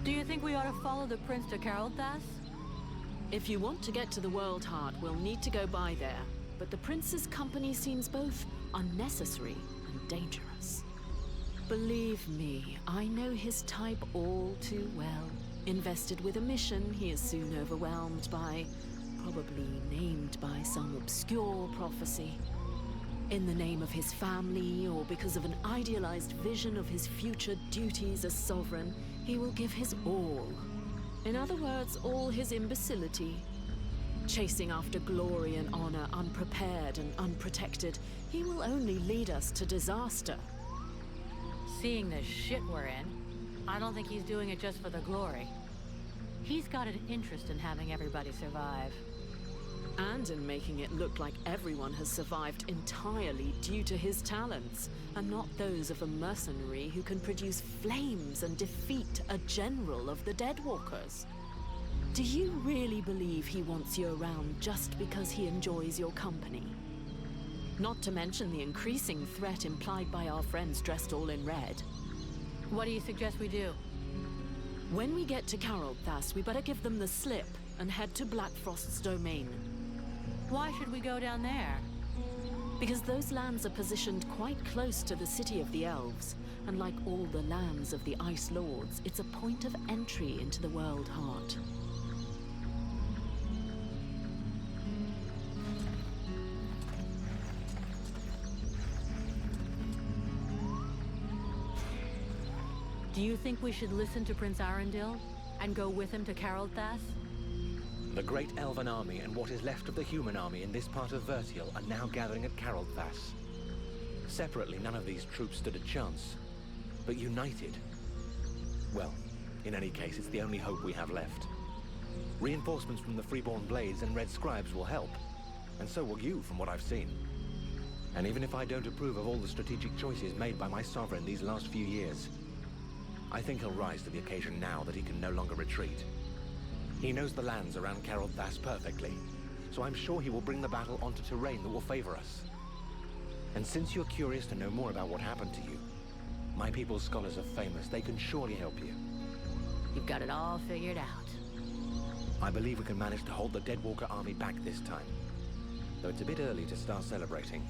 Do you think we ought to follow the prince to Carolthas? If you want to get to the World Heart, we'll need to go by there. But the prince's company seems both unnecessary and dangerous. Believe me, I know his type all too well. Invested with a mission he is soon overwhelmed by, probably named by some obscure prophecy. In the name of his family, or because of an idealized vision of his future duties as sovereign, he will give his all. In other words, all his imbecility. Chasing after glory and honor unprepared and unprotected, he will only lead us to disaster. Seeing the shit we're in, I don't think he's doing it just for the glory. He's got an interest in having everybody survive. And in making it look like everyone has survived entirely due to his talents, and not those of a mercenary who can produce flames and defeat a general of the Deadwalkers. Do you really believe he wants you around just because he enjoys your company? Not to mention the increasing threat implied by our friends dressed all in red. What do you suggest we do? When we get to Carolthas, we better give them the slip and head to Blackfrost's domain. Why should we go down there? Because those lands are positioned quite close to the city of the elves, and like all the lands of the Ice Lords, it's a point of entry into the World Heart. Do you think we should listen to Prince Arundel and go with him to Carolthas? The great elven army and what is left of the human army in this part of Vertial are now gathering at Carolthas. Separately, none of these troops stood a chance. But united... well, in any case, it's the only hope we have left. Reinforcements from the Freeborn Blades and Red Scribes will help. And so will you, from what I've seen. And even if I don't approve of all the strategic choices made by my sovereign these last few years, I think he'll rise to the occasion now that he can no longer retreat. He knows the lands around Carolthas perfectly, so I'm sure he will bring the battle onto terrain that will favor us. And since you're curious to know more about what happened to you, my people's scholars are famous. They can surely help you. You've got it all figured out. I believe we can manage to hold the Deadwalker army back this time, though it's a bit early to start celebrating.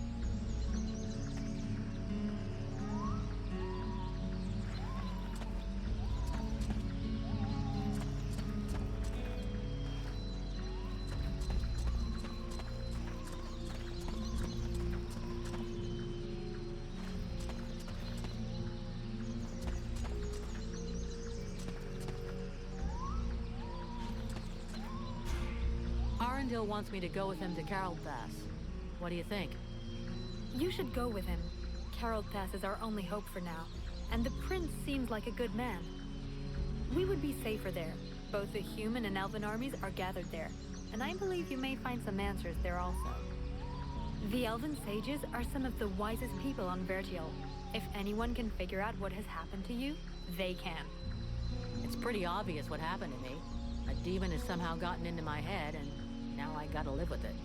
Arundel wants me to go with him to Carolthas. What do you think? You should go with him. Carolthas is our only hope for now, and the prince seems like a good man. We would be safer there. Both the human and elven armies are gathered there, and I believe you may find some answers there also. The elven sages are some of the wisest people on Vertial. If anyone can figure out what has happened to you, they can. It's pretty obvious what happened to me. A demon has somehow gotten into my head, and now I gotta live with it.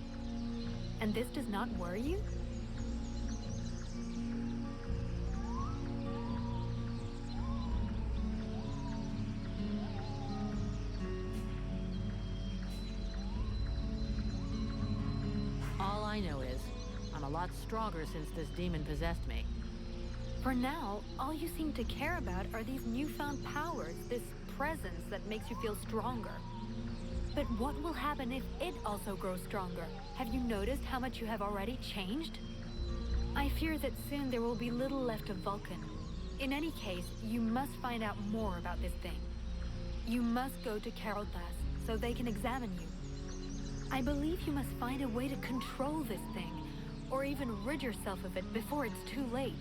And this does not worry you? All I know is, I'm a lot stronger since this demon possessed me. For now, all you seem to care about are these newfound powers, this presence that makes you feel stronger. But what will happen if it also grows stronger? Have you noticed how much you have already changed? I fear that soon there will be little left of Vulcan. In any case, you must find out more about this thing. You must go to Carolthas so they can examine you. I believe you must find a way to control this thing, or even rid yourself of it before it's too late.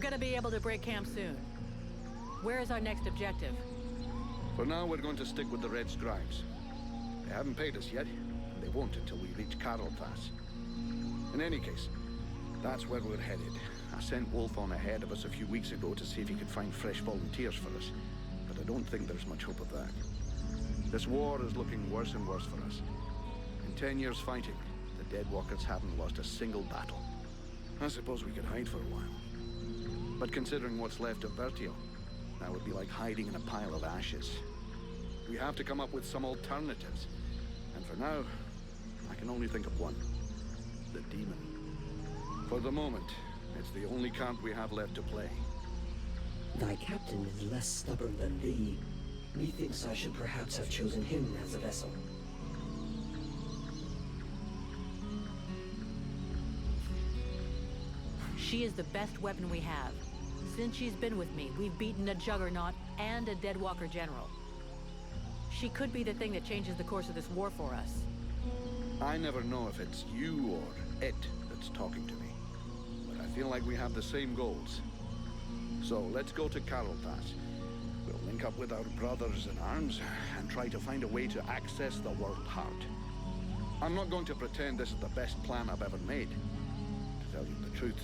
gonna be able to break camp soon. Where is our next objective? For now, we're going to stick with the Red Scribes. They haven't paid us yet, and they won't until we reach Carroll Pass. In any case, that's where we're headed. I sent Wolf on ahead of us a few weeks ago to see if he could find fresh volunteers for us, but I don't think there's much hope of that. This war is looking worse and worse for us. In 10 years fighting, the Deadwalkers haven't lost a single battle. I suppose we could hide for a while. But considering what's left of Vertiel, that would be like hiding in a pile of ashes. We have to come up with some alternatives. And for now, I can only think of one. The Demon. For the moment, it's the only card we have left to play. Thy captain is less stubborn than thee. Methinks I should perhaps have chosen him as a vessel. She is the best weapon we have. Since she's been with me, we've beaten a Juggernaut and a Deadwalker general. She could be the thing that changes the course of this war for us. I never know if it's you or it that's talking to me. But I feel like we have the same goals. So let's go to Carroll Pass. We'll link up with our brothers in arms and try to find a way to access the World Heart. I'm not going to pretend this is the best plan I've ever made. To tell you the truth,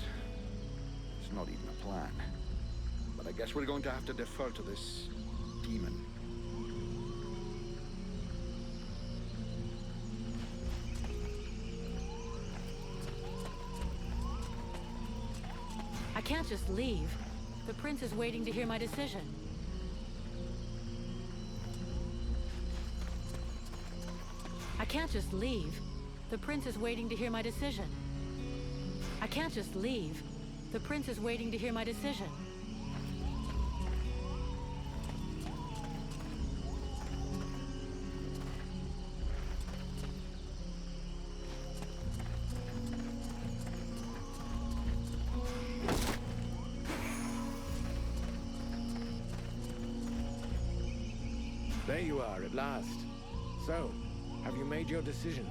it's not even a plan. But I guess we're going to have to defer to this demon. I can't just leave. The prince is waiting to hear my decision. I can't just leave. The prince is waiting to hear my decision. I can't just leave. The prince is waiting to hear my decision. There you are, at last. So, have you made your decision?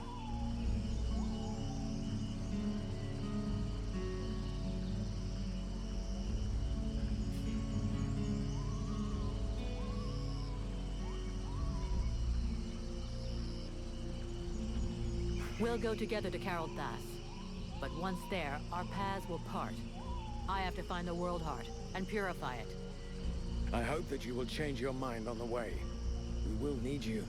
We'll go together to Carroll Pass. But once there, our paths will part. I have to find the World Heart and purify it. I hope that you will change your mind on the way. We will need you.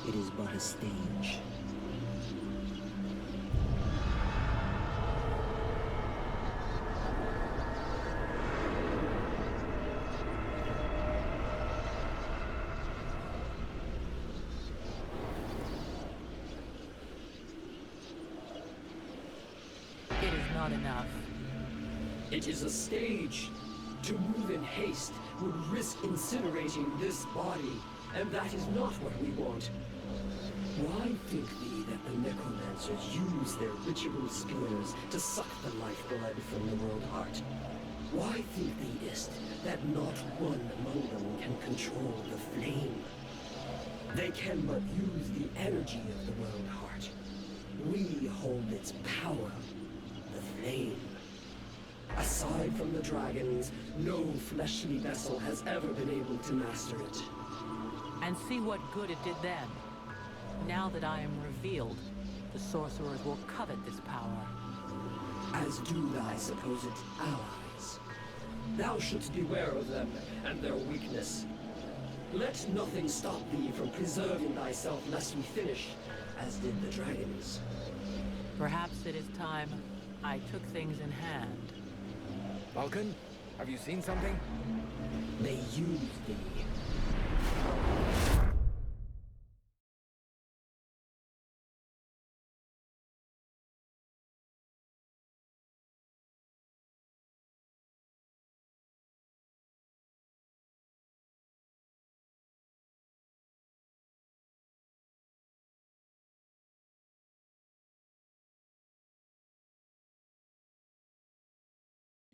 It is but a stage. It is not enough. It is a stage. To move in haste would risk incinerating this body, and that is not what we want. Why think thee that the necromancers use their ritual spears to suck the lifeblood from the World Heart? Why think thee, Ist, that not one among them can control the flame? They can but use the energy of the World Heart. We hold its power, the flame. Aside from the dragons, no fleshly vessel has ever been able to master it. And see what good it did then. Now that I am revealed, the sorcerers will covet this power. As do thy supposed allies. Thou shouldst beware of them and their weakness. Let nothing stop thee from preserving thyself lest we finish, as did the dragons. Perhaps it is time I took things in hand. Vulcan, have you seen something? They use thee.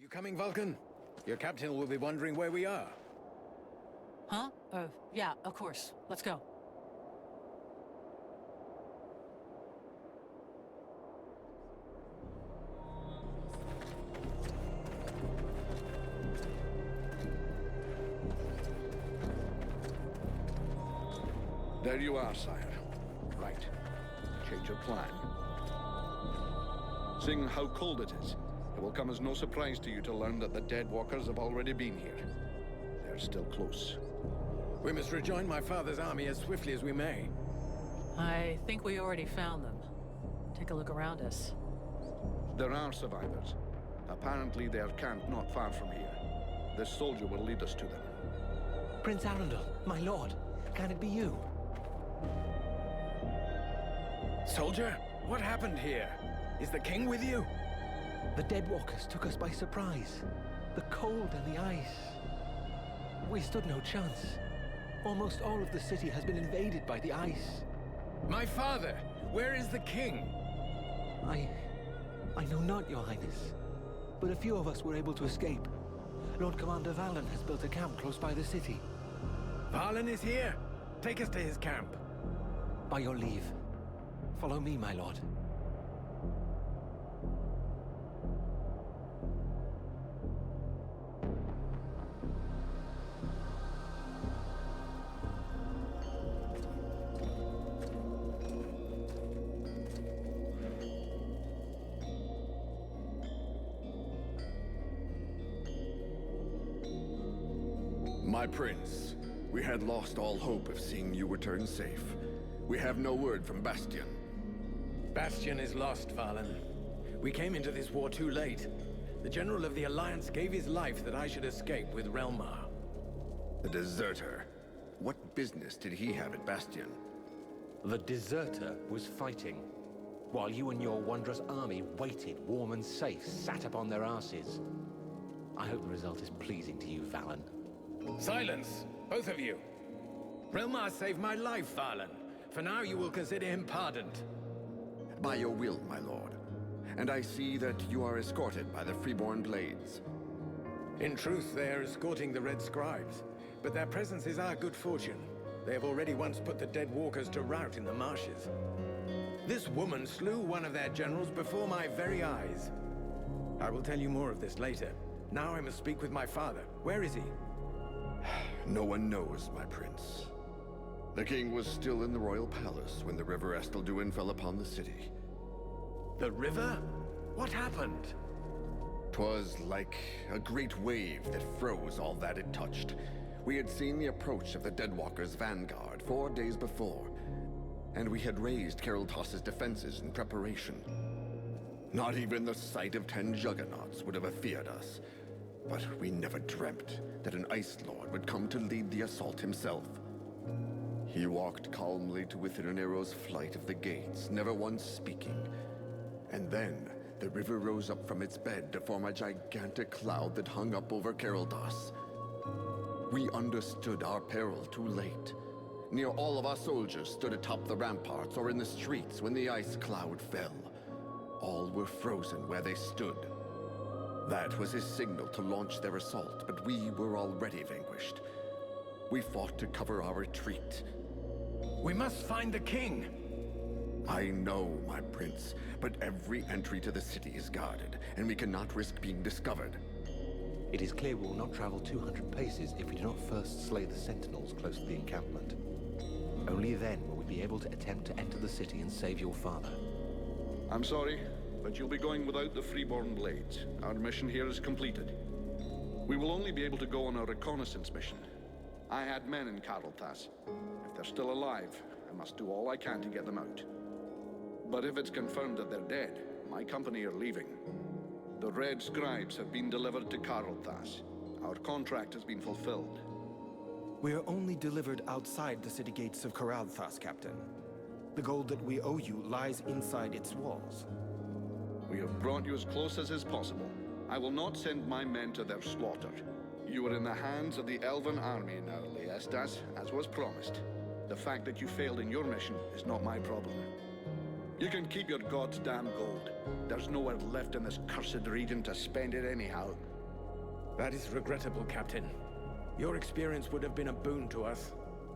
You coming, Vulcan? Your captain will be wondering where we are. Huh? Yeah, of course. Let's go. There you are, sire. Right. Change of plan. Seeing how cold it is, it will come as no surprise to you to learn that the Dead Walkers have already been here. They're still close. We must rejoin my father's army as swiftly as we may. I think we already found them. Take a look around us. There are survivors. Apparently they are camped not far from here. This soldier will lead us to them. Prince Arundel, my lord, can it be you? Soldier, what happened here? Is the king with you? The Deadwalkers took us by surprise. The cold and the ice. We stood no chance. Almost all of the city has been invaded by the ice. My father! Where is the king? I know not, Your Highness. But a few of us were able to escape. Lord Commander Valen has built a camp close by the city. Valen is here. Take us to his camp. By your leave. Follow me, my lord. My prince, we had lost all hope of seeing you return safe. We have no word from Bastion. Bastion is lost, Valen. We came into this war too late. The General of the Alliance gave his life that I should escape with Relmar. The deserter. What business did he have at Bastion? The deserter was fighting, while you and your wondrous army waited, warm and safe, sat upon their asses. I hope the result is pleasing to you, Valen. Silence, both of you. Relmar saved my life, Valen. For now, you will consider him pardoned. By your will, my lord. And I see that you are escorted by the Freeborn Blades. In truth, they are escorting the Red Scribes. But their presence is our good fortune. They have already once put the Dead Walkers to rout in the marshes. This woman slew one of their generals before my very eyes. I will tell you more of this later. Now I must speak with my father. Where is he? No one knows, my prince. The king was still in the royal palace when the river Estelduin fell upon the city. The river? What happened? 'Twas like a great wave that froze all that it touched. We had seen the approach of the Deadwalkers' vanguard 4 days before, and we had raised Kariltos' defenses in preparation. Not even the sight of 10 juggernauts would have feared us. But we never dreamt that an Ice Lord would come to lead the assault himself. He walked calmly to within an arrow's flight of the gates, never once speaking. And then, the river rose up from its bed to form a gigantic cloud that hung up over Kariltos. We understood our peril too late. Near all of our soldiers stood atop the ramparts or in the streets when the ice cloud fell. All were frozen where they stood. That was his signal to launch their assault, but we were already vanquished. We fought to cover our retreat. We must find the king! I know, my prince, but every entry to the city is guarded, and we cannot risk being discovered. It is clear we will not travel 200 paces if we do not first slay the sentinels close to the encampment. Only then will we be able to attempt to enter the city and save your father. I'm sorry, but you'll be going without the Freeborn Blades. Our mission here is completed. We will only be able to go on a reconnaissance mission. I had men in Kariltos. If they're still alive, I must do all I can to get them out. But if it's confirmed that they're dead, my company are leaving. The Red Scribes have been delivered to Kariltos. Our contract has been fulfilled. We are only delivered outside the city gates of Kariltos, Captain. The gold that we owe you lies inside its walls. We have brought you as close as is possible. I will not send my men to their slaughter. You are in the hands of the Elven army now, Leestas, as was promised. The fact that you failed in your mission is not my problem. You can keep your goddamn gold. There's nowhere left in this cursed region to spend it anyhow. That is regrettable, Captain. Your experience would have been a boon to us.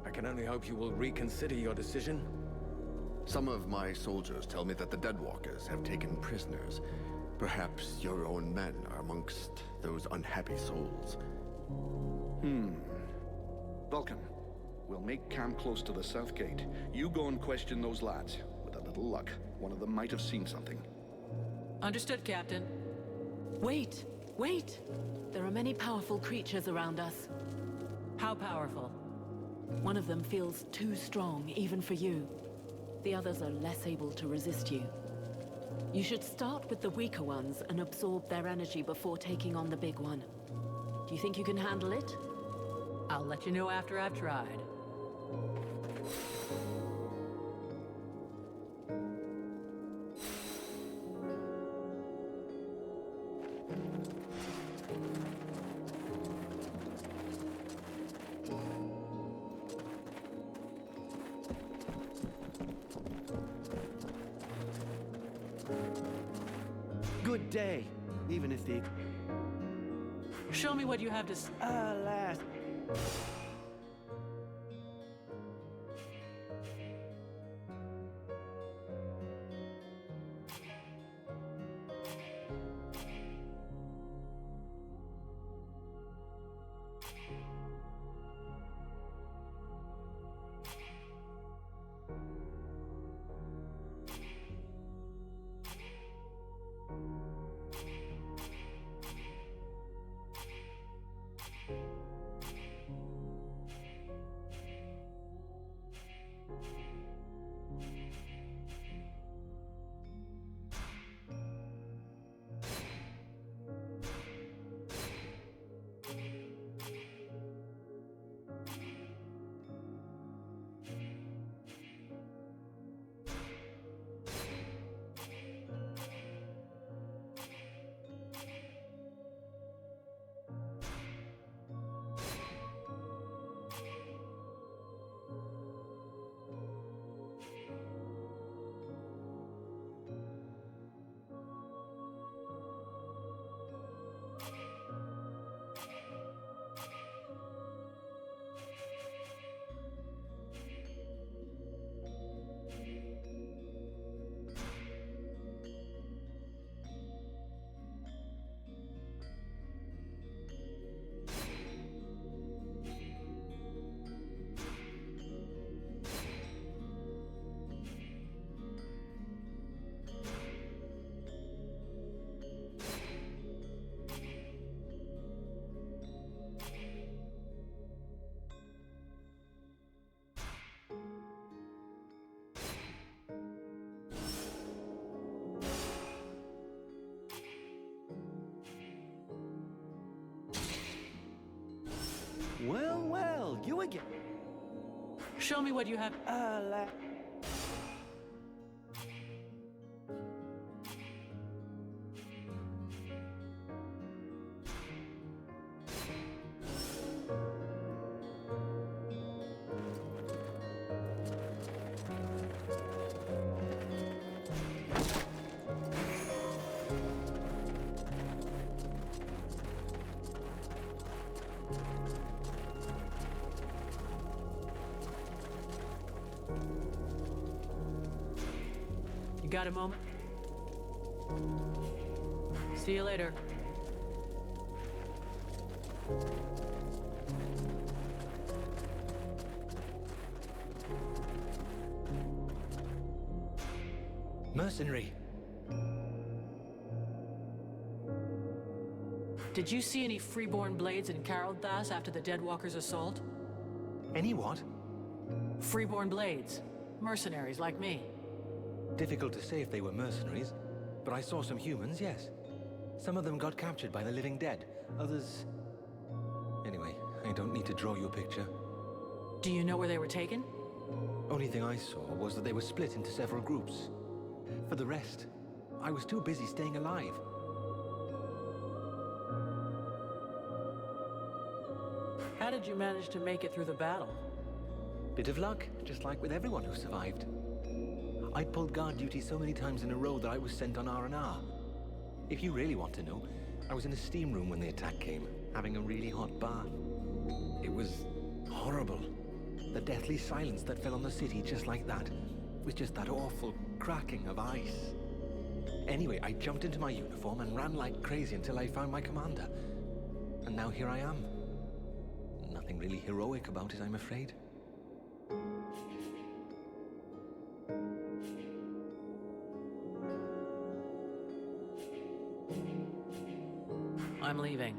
I can only hope you will reconsider your decision. Some of my soldiers tell me that the Deadwalkers have taken prisoners. Perhaps your own men are amongst those unhappy souls. Vulcan, we'll make camp close to the south gate. You go and question those lads. With a little luck, one of them might have seen something. Understood, Captain. Wait! Wait! There are many powerful creatures around us. How powerful? One of them feels too strong, even for you. The others are less able to resist you. You should start with the weaker ones and absorb their energy before taking on the big one. Do you think you can handle it? I'll let you know after I've tried. Good day, even if the... Show me what you have to s- Alas. Well, well, you again. Show me what you have. Alas. You got a moment? See you later. Mercenary! Did you see any freeborn blades in Carothas after the Deadwalkers' assault? Any what? Freeborn blades. Mercenaries like me. Difficult to say if they were mercenaries, but I saw some humans, yes. Some of them got captured by the living dead, others... Anyway, I don't need to draw you a picture. Do you know where they were taken? Only thing I saw was that they were split into several groups. For the rest, I was too busy staying alive. How did you manage to make it through the battle? Bit of luck, just like with everyone who survived. I pulled guard duty so many times in a row that I was sent on R&R. If you really want to know, I was in a steam room when the attack came, having a really hot bath. It was horrible. The deathly silence that fell on the city just like that was just that awful cracking of ice. Anyway, I jumped into my uniform and ran like crazy until I found my commander. And now here I am. Nothing really heroic about it, I'm afraid. I'm leaving.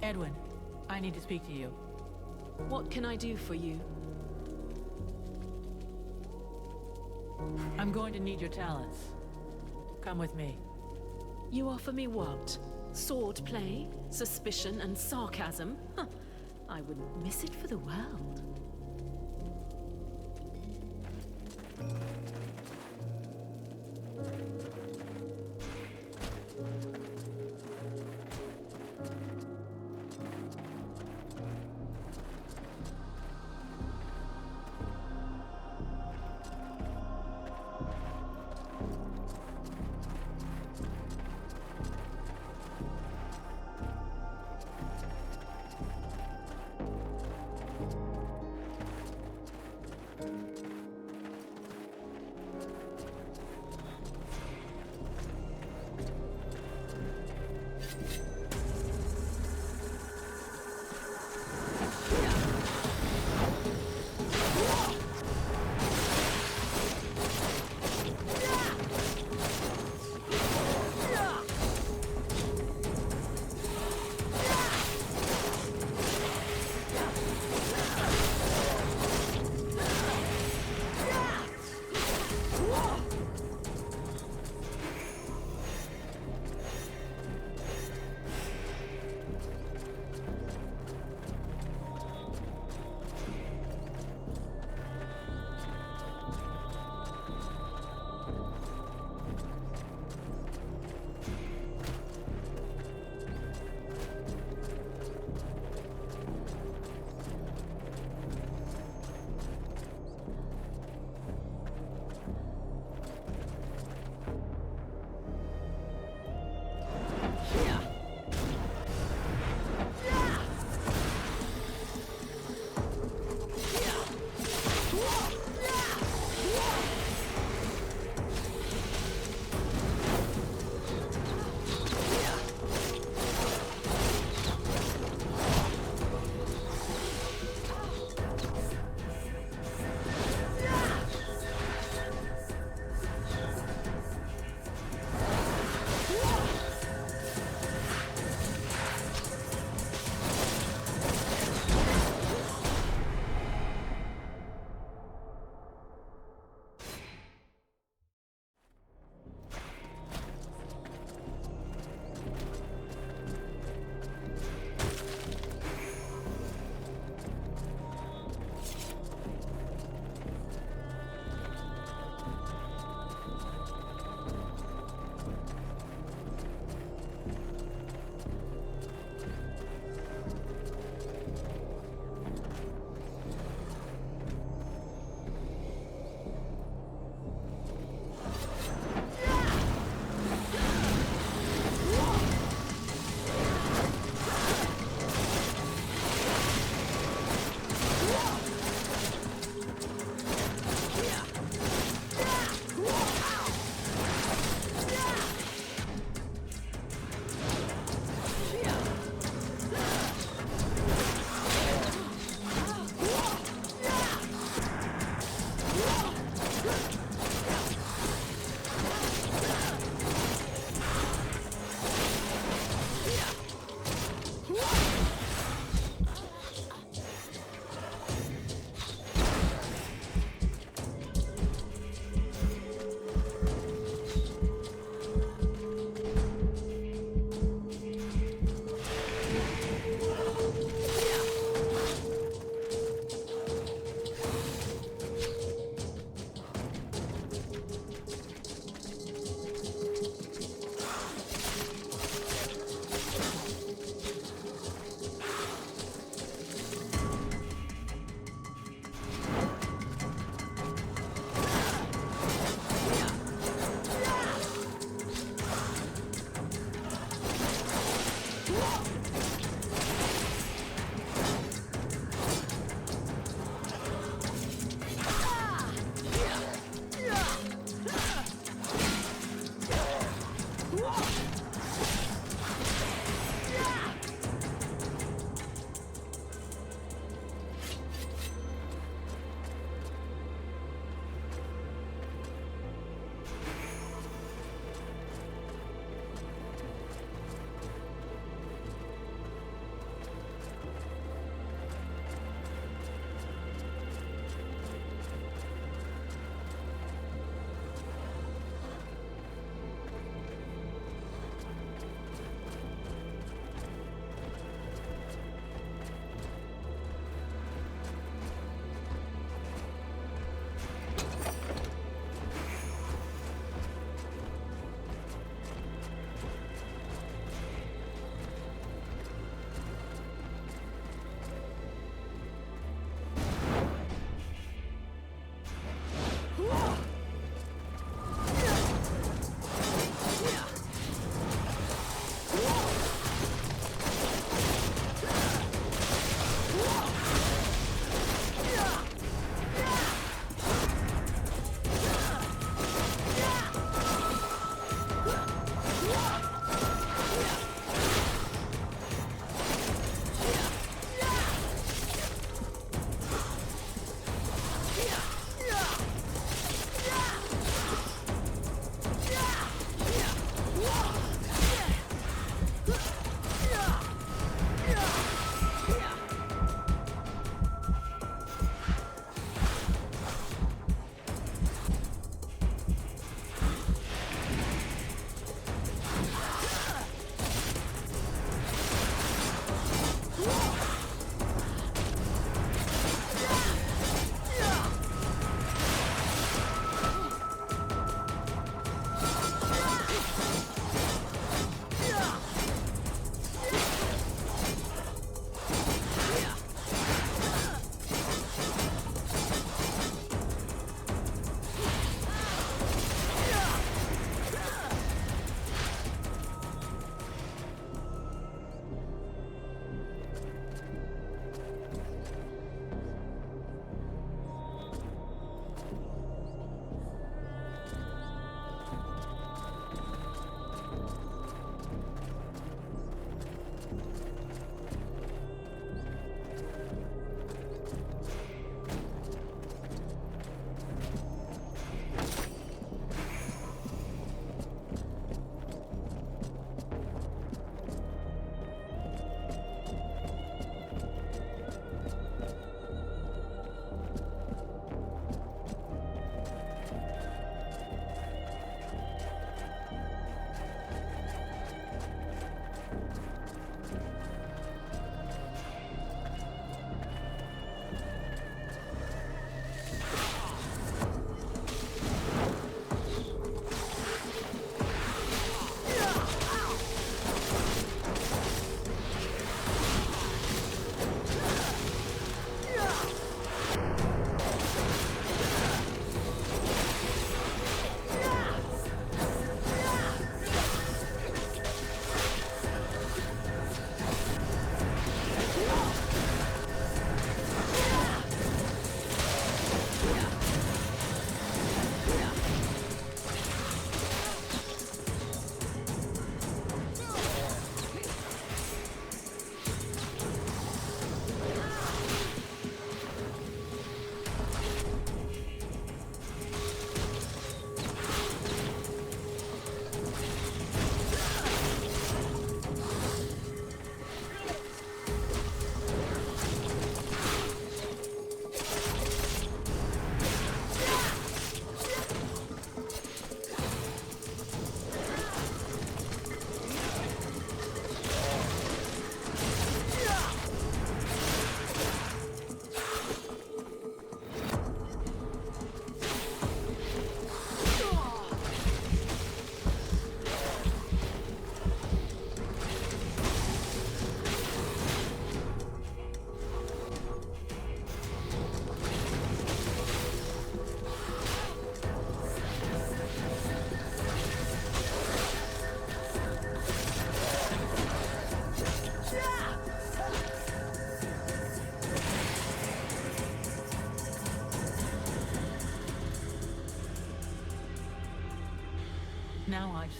Edwin, I need to speak to you. What can I do for you? I'm going to need your talents. Come with me. You offer me what? Sword play, suspicion, and sarcasm? Huh. I wouldn't miss it for the world.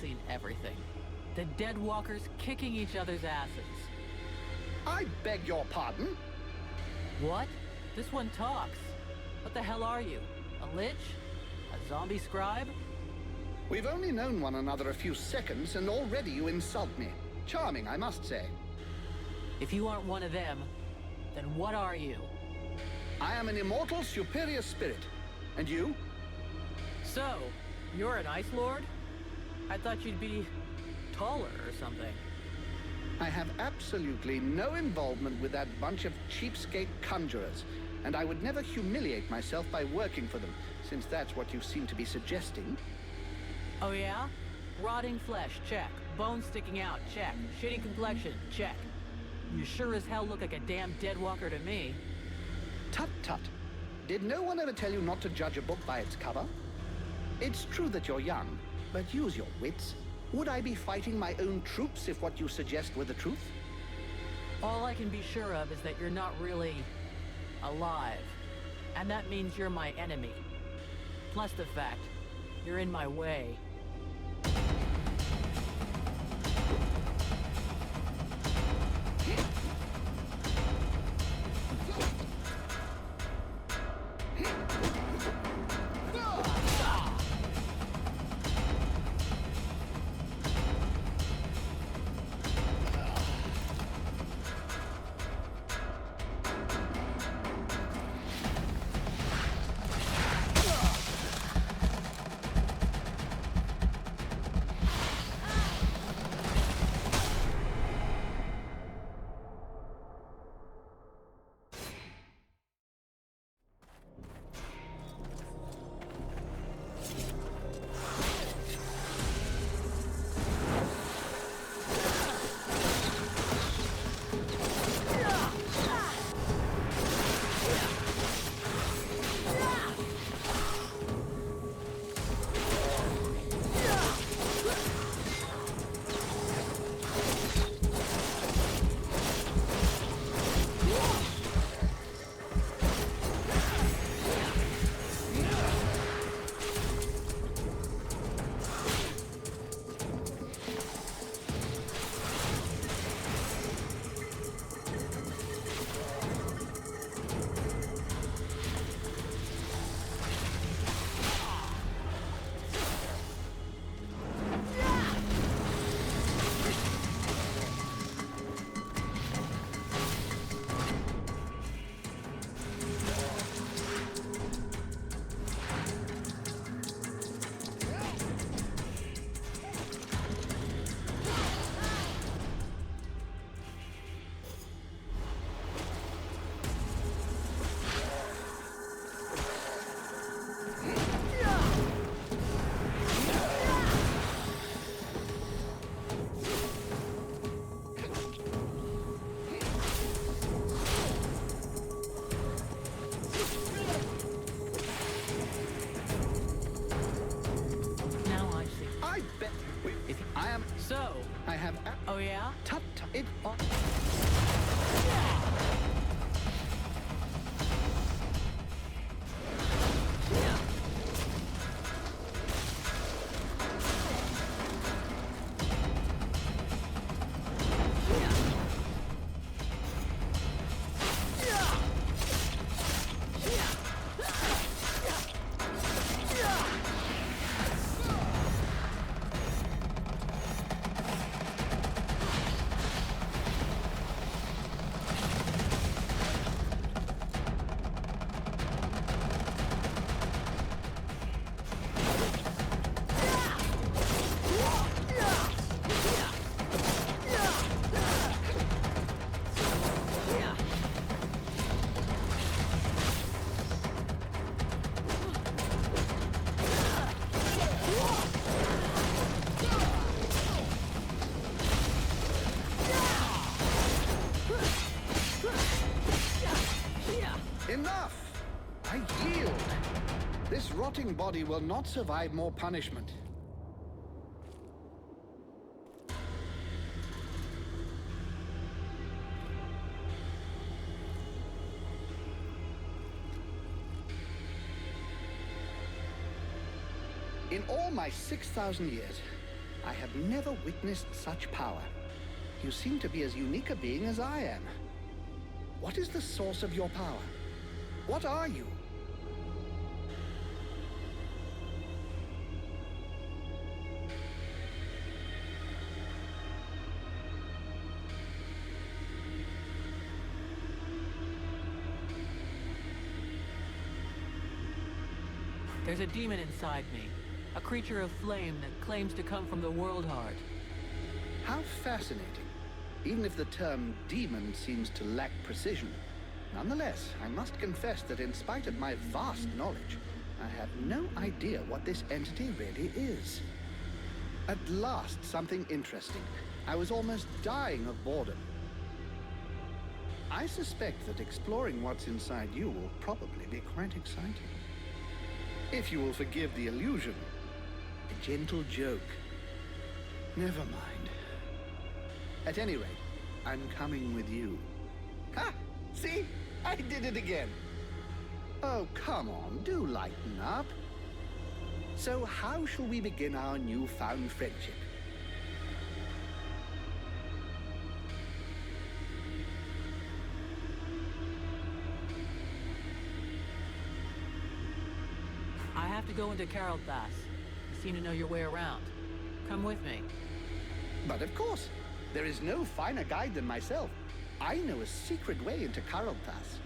seen everything. The Deadwalkers kicking each other's asses. I beg your pardon? What? This one talks. What the hell are you? A lich? A zombie scribe? We've only known one another a few seconds, and already you insult me. Charming, I must say. If you aren't one of them, then what are you? I am an immortal superior spirit. And you? So, you're an Ice Lord? I thought you'd be taller or something. I have absolutely no involvement with that bunch of cheapskate conjurers, and I would never humiliate myself by working for them, since that's what you seem to be suggesting. Oh yeah? Rotting flesh, check. Bones sticking out, check. Shitty complexion, check. You sure as hell look like a damn Deadwalker to me. Tut tut. Did no one ever tell you not to judge a book by its cover? It's true that you're young, but use your wits. Would I be fighting my own troops if what you suggest were the truth? All I can be sure of is that you're not really alive. And that means you're my enemy. Plus the fact, you're in my way. Oh yeah? Tut tut. It. Enough! I yield. This rotting body will not survive more punishment. In all my 6,000 years, I have never witnessed such power. You seem to be as unique a being as I am. What is the source of your power? What are you? There's a demon inside me. A creature of flame that claims to come from the World Heart. How fascinating. Even if the term demon seems to lack precision. Nonetheless, I must confess that in spite of my vast knowledge, I have no idea what this entity really is. At last, something interesting. I was almost dying of boredom. I suspect that exploring what's inside you will probably be quite exciting. If you will forgive the illusion. A gentle joke. Never mind. At any rate, I'm coming with you. Ha! See? I did it again. Oh, come on, do lighten up. So how shall we begin our newfound friendship? I have to go into Carolthas. You seem to know your way around. Come with me. But of course, there is no finer guide than myself. I know a secret way into Carolthas.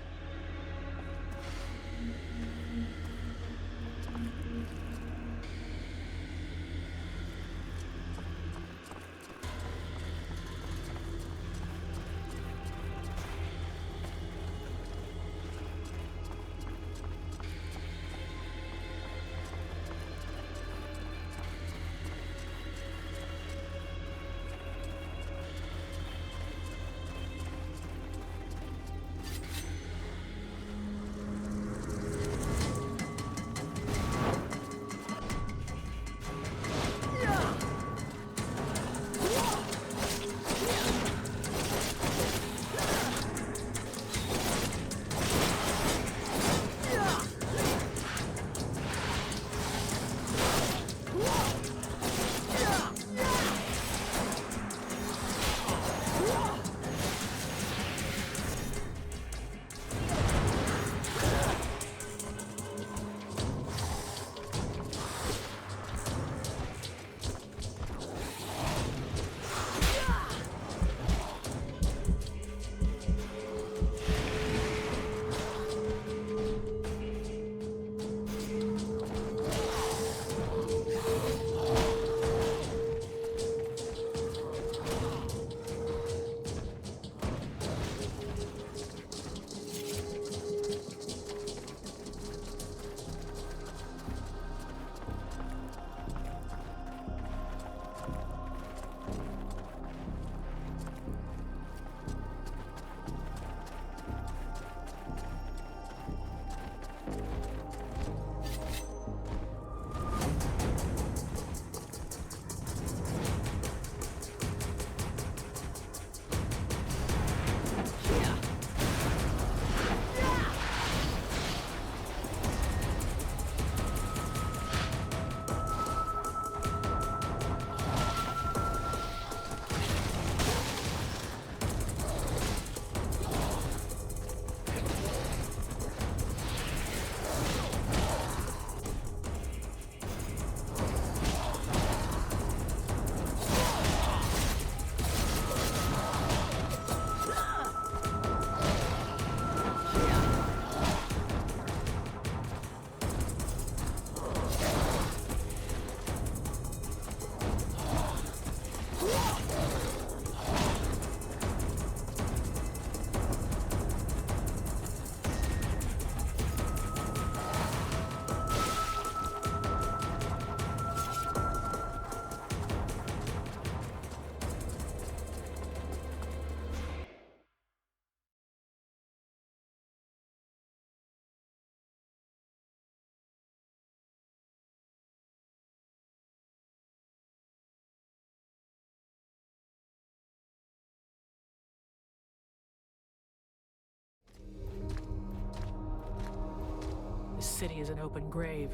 This city is an open grave.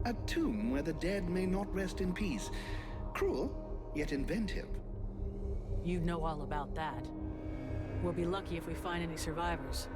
A tomb where the dead may not rest in peace. Cruel, yet inventive. You know all about that. We'll be lucky if we find any survivors.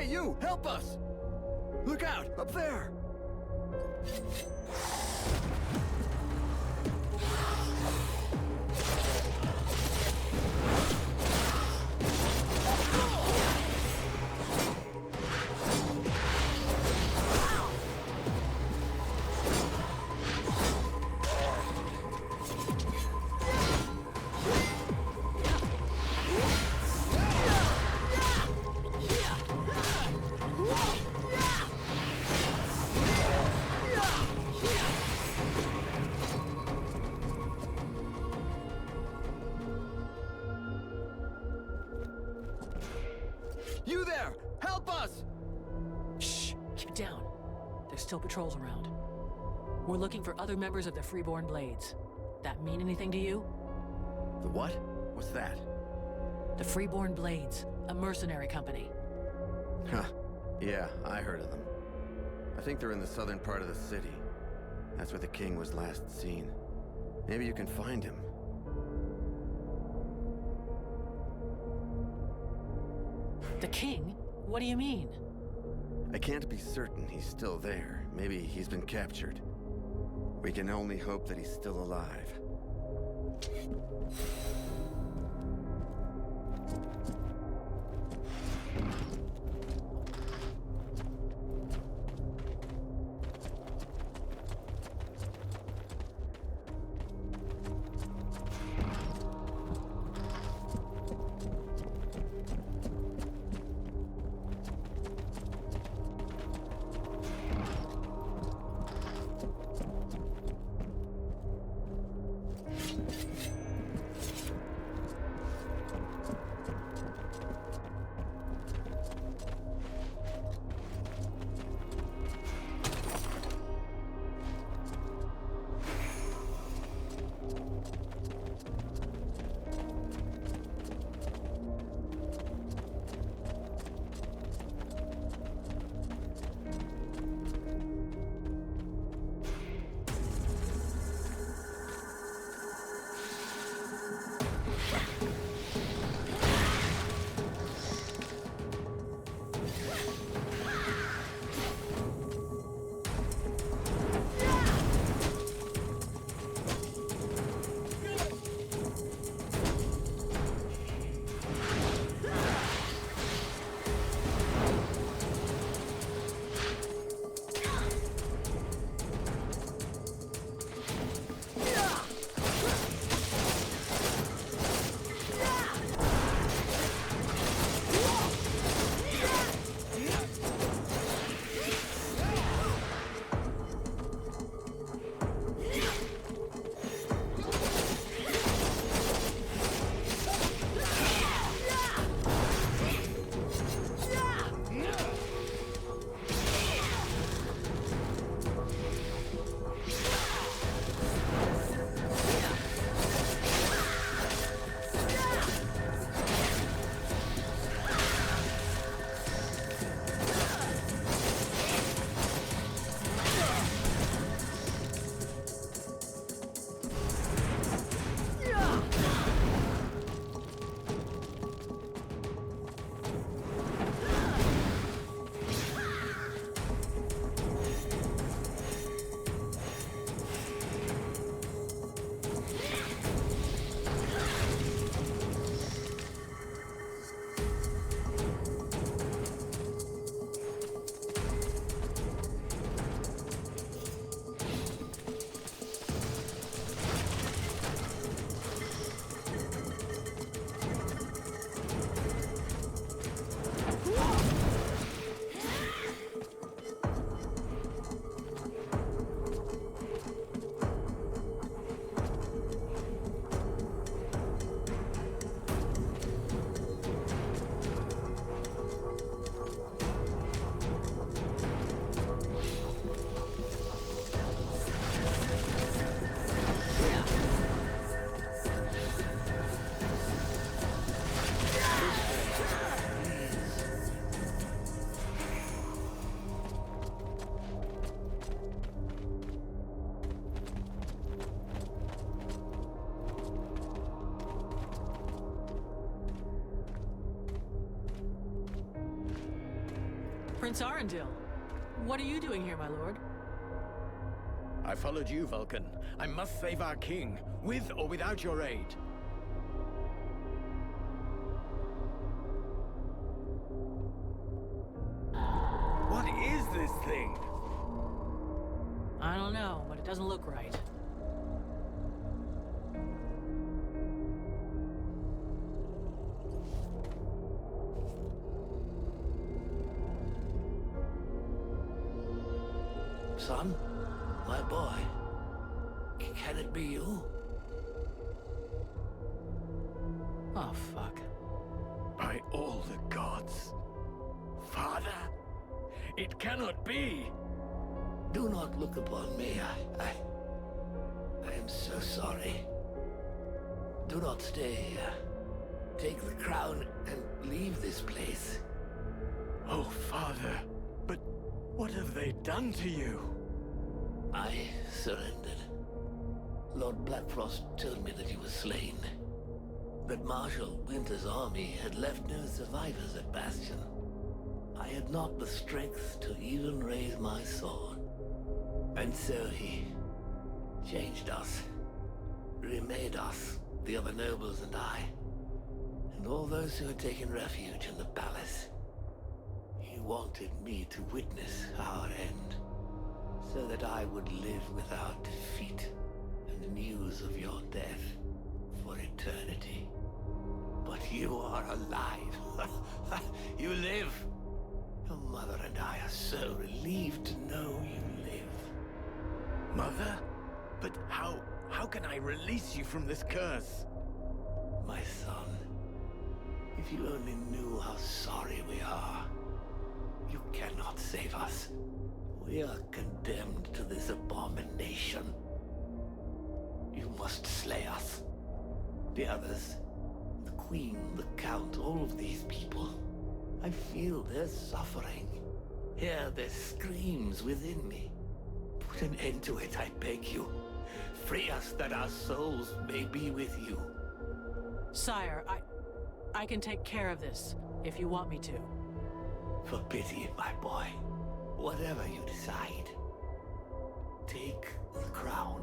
Hey, you! Help us! Look out! Up there! You there! Help us! Shh! Keep it down. There's still patrols around. We're looking for other members of the Freeborn Blades. That mean anything to you? The what? What's that? The Freeborn Blades, a mercenary company. Huh. Yeah, I heard of them. I think they're in the southern part of the city. That's where the king was last seen. Maybe you can find him. The king? What do you mean? I can't be certain he's still there. Maybe he's been captured. We can only hope that he's still alive. Prince Arundel, what are you doing here, my lord? I followed you, Vulcan. I must save our king, with or without your aid. What is this thing? I don't know, but it doesn't look right. Son, my boy, can it be you? Oh, fuck. By all the gods. Father, it cannot be. Do not look upon me. I am so sorry. Do not stay here. Take the crown and leave this place. Oh, Father, but what have they done to you? I surrendered. Lord Blackfrost told me that he was slain. That Marshal Winter's army had left no survivors at Bastion. I had not the strength to even raise my sword. And so he changed us, remade us, the other nobles and I, and all those who had taken refuge in the palace. He wanted me to witness our end, so that I would live without defeat and news of your death for eternity. But you are alive. You live. Your mother and I are so relieved to know you live. Mother? But how can I release you from this curse? My son, if you only knew how sorry we are. You cannot save us. We are condemned to this abomination. You must slay us. The others, the Queen, the Count, all of these people. I feel their suffering. Hear their screams within me. Put an end to it, I beg you. Free us that our souls may be with you. Sire, I can take care of this, if you want me to. For pity, my boy. Whatever you decide. Take the crown.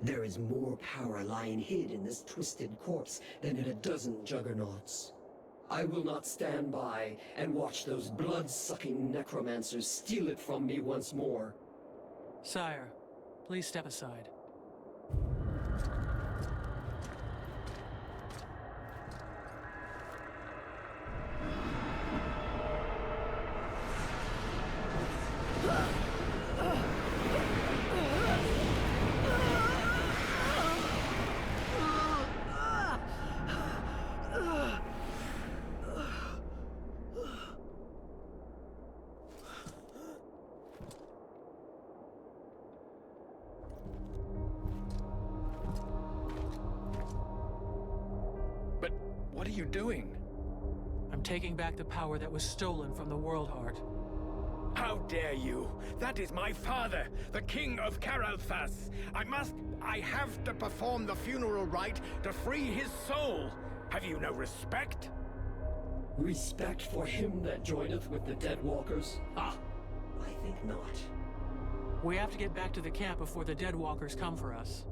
There is more power lying hid in this twisted corpse than in a dozen juggernauts. I will not stand by and watch those blood-sucking necromancers steal it from me once more. Sire, please step aside. What are you doing? I'm taking back the power that was stolen from the World Heart. How dare you? That is my father, the King of Caralthas. I have to perform the funeral rite to free his soul. Have you no respect? Respect for him that joineth with the Deadwalkers? Ah, I think not. We have to get back to the camp before the Deadwalkers come for us.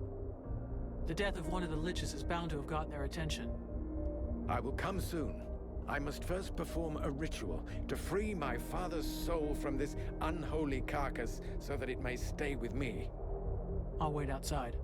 The death of one of the Liches is bound to have gotten their attention. I will come soon. I must first perform a ritual to free my father's soul from this unholy carcass so that it may stay with me. I'll wait outside.